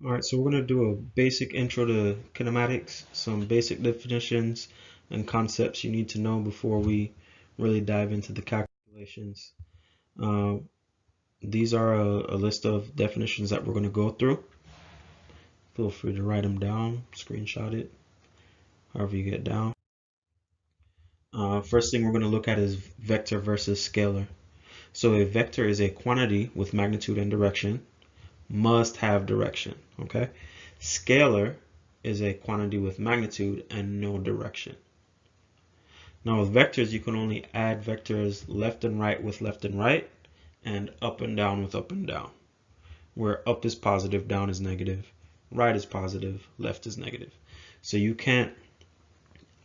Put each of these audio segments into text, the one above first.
All right, so we're going to do a basic intro to kinematics, some basic definitions and concepts you need to know before we really dive into the calculations. Uh, these are a list of definitions that we're going to go through. Feel free to write them down, screenshot it, however you get down. First thing we're going to look at is vector versus scalar. So a vector is a quantity with magnitude and direction, must have direction, okay? Scalar is a quantity with magnitude and no direction. Now with vectors, you can only add vectors left and right with left and right, and up and down with up and down, where up is positive, down is negative, right is positive, left is negative. So you can't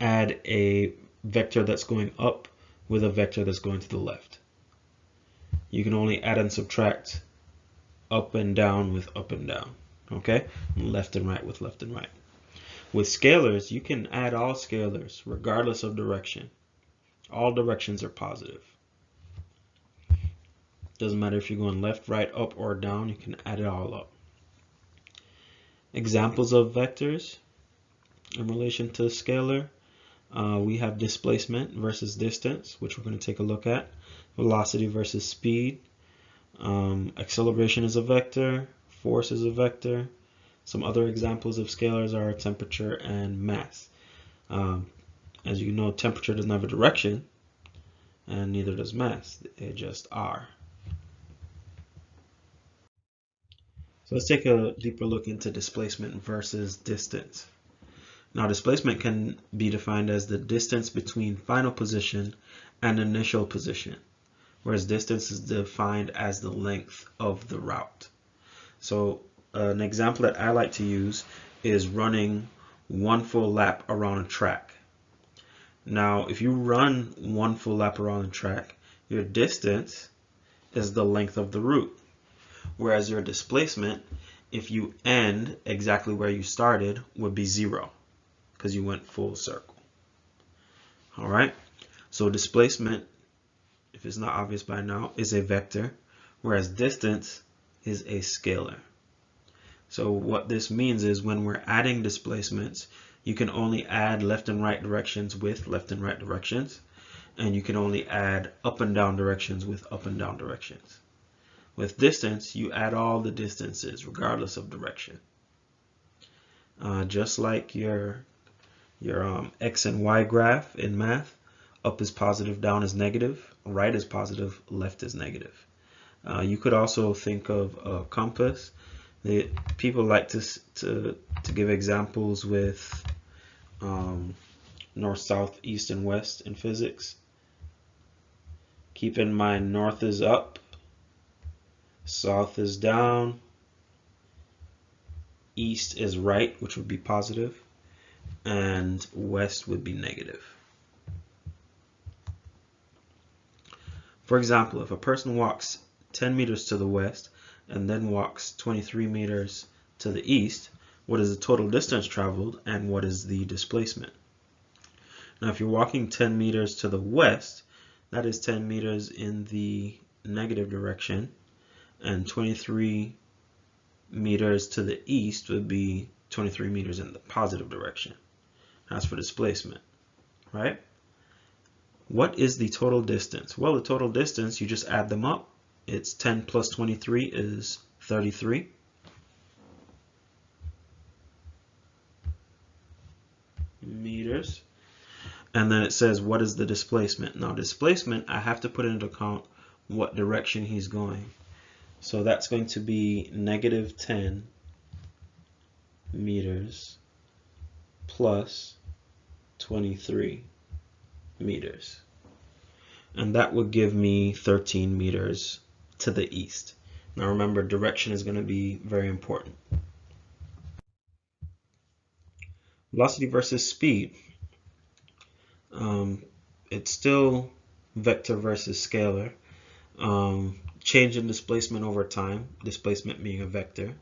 add a vector that's going up with a vector that's going to the left. You can only add and subtract up and down with up and down, okay? Left and right with left and right. With scalars, you can add all scalars regardless of direction. All directions are positive. Doesn't matter if you're going left, right, up, or down, you can add it all up. Examples of vectors in relation to scalar, we have displacement versus distance, which we're going to take a look at. Velocity versus speed. Acceleration is a vector. Force is a vector. Some other examples of scalars are temperature and mass. As you know, temperature doesn't have a direction, and neither does mass. They just are. So let's take a deeper look into displacement versus distance. Now, displacement can be defined as the distance between final position and initial position, whereas distance is defined as the length of the route. So an example that I like to use is running one full lap around a track. Now, if you run one full lap around the track, your distance is the length of the route. Whereas your displacement, if you end exactly where you started, would be 0 because you went full circle. All right, so displacement, if it's not obvious by now, is a vector, whereas distance is a scalar. So what this means is when we're adding displacements, you can only add left and right directions with left and right directions, and you can only add up and down directions with up and down directions. With distance, you add all the distances regardless of direction. Just like your x and y graph in math, up is positive, down is negative, right is positive, left is negative. You could also think of a compass. People like to give examples with north, south, east, and west in physics. Keep in mind north is up, south is down, east is right, which would be positive, and west would be negative. For example, if a person walks 10 meters to the west and then walks 23 meters to the east, what is the total distance traveled and what is the displacement? Now, if you're walking 10 meters to the west, that is 10 meters in the negative direction, and 23 meters to the east would be 23 meters in the positive direction. That's for displacement, right? What is the total distance? Well, the total distance, you just add them up. It's 10 plus 23 is 33. Meters. And then it says, what is the displacement? Now, displacement, I have to put into account what direction he's going. So that's going to be negative 10 meters plus 23 meters. And that would give me 13 meters to the east. Now remember, direction is going to be very important. Velocity versus speed. It's still vector versus scalar. Change in displacement over time, displacement being a vector,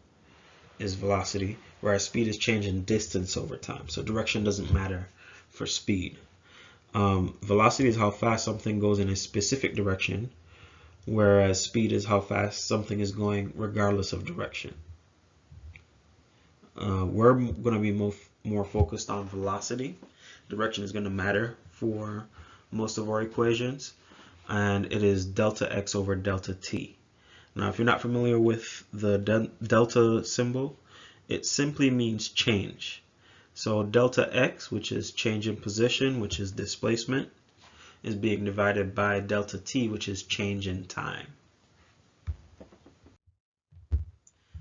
is velocity, whereas speed is change in distance over time. So direction doesn't matter for speed. Velocity is how fast something goes in a specific direction, whereas speed is how fast something is going regardless of direction. We're going to be more focused on velocity. Direction is going to matter for most of our equations, and it is delta x over delta t. Now, if you're not familiar with the delta symbol, it simply means change. So delta x, which is change in position, which is displacement, is being divided by delta t, which is change in time.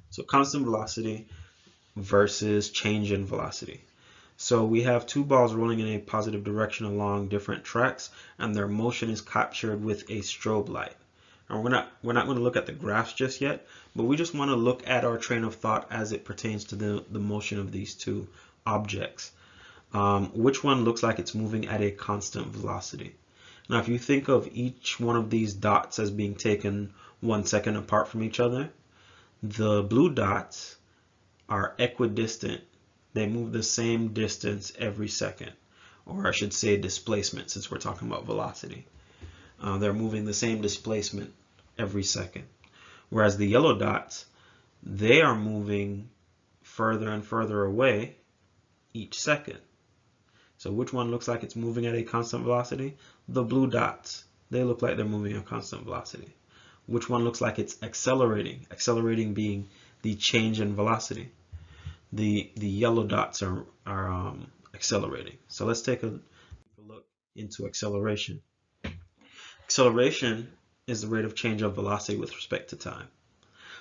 So constant velocity versus change in velocity. So we have two balls rolling in a positive direction along different tracks, and their motion is captured with a strobe light. And we're not going to look at the graphs just yet, but we just want to look at our train of thought as it pertains to the motion of these two objects. Which one looks like it's moving at a constant velocity? Now, if you think of each one of these dots as being taken 1 second apart from each other, the blue dots are equidistant. They move the same distance every second, or I should say displacement, since we're talking about velocity. They're moving the same displacement every second. Whereas the yellow dots, they are moving further and further away each second. So which one looks like it's moving at a constant velocity? The blue dots, they look like they're moving at constant velocity. Which one looks like it's accelerating? Accelerating being the change in velocity. The yellow dots are accelerating. So let's take a look into acceleration. Acceleration is the rate of change of velocity with respect to time.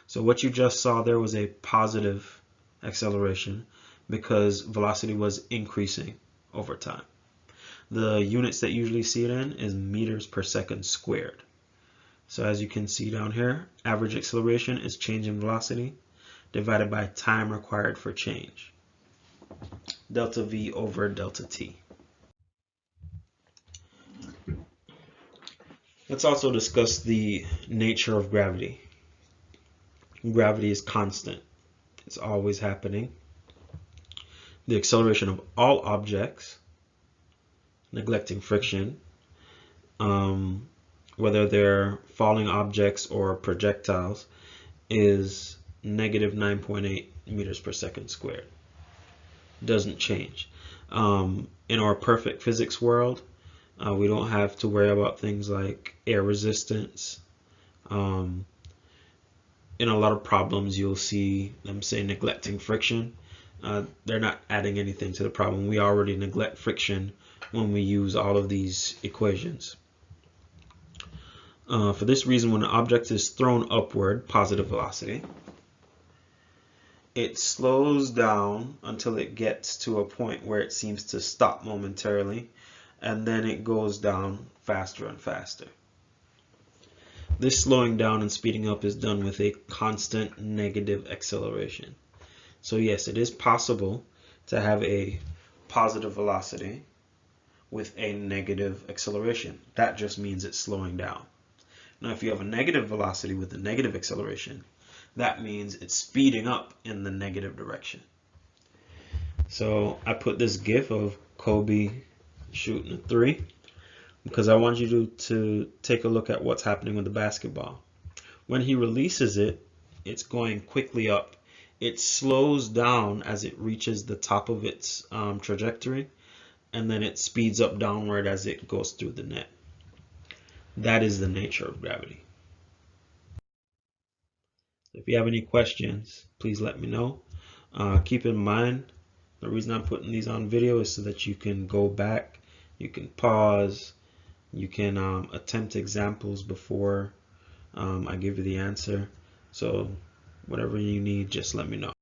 So what you just saw there was a positive acceleration because velocity was increasing over time. The units that you usually see it in is meters per second squared. So as you can see down here, average acceleration is change in velocity divided by time required for change. Delta V over delta T. Let's also discuss the nature of gravity. Gravity is constant. It's always happening. The acceleration of all objects, neglecting friction, whether they're falling objects or projectiles, is negative 9.8 meters per second squared. Doesn't change. In our perfect physics world, we don't have to worry about things like air resistance. In a lot of problems, you'll see them say neglecting friction. They're not adding anything to the problem. We already neglect friction when we use all of these equations. For this reason, when an object is thrown upward, positive velocity, it slows down until it gets to a point where it seems to stop momentarily, and then it goes down faster and faster. This slowing down and speeding up is done with a constant negative acceleration. So yes, it is possible to have a positive velocity with a negative acceleration. That just means it's slowing down. Now, if you have a negative velocity with a negative acceleration, that means it's speeding up in the negative direction. So I put this GIF of Kobe shooting a 3 because I want you to take a look at what's happening with the basketball. When he releases it, it's going quickly up. It slows down as it reaches the top of its trajectory, and then it speeds up downward as it goes through the net. That is the nature of gravity. If you have any questions, please let me know. Keep in mind, the reason I'm putting these on video is so that you can go back, you can pause, you can attempt examples before I give you the answer. So whatever you need, just let me know.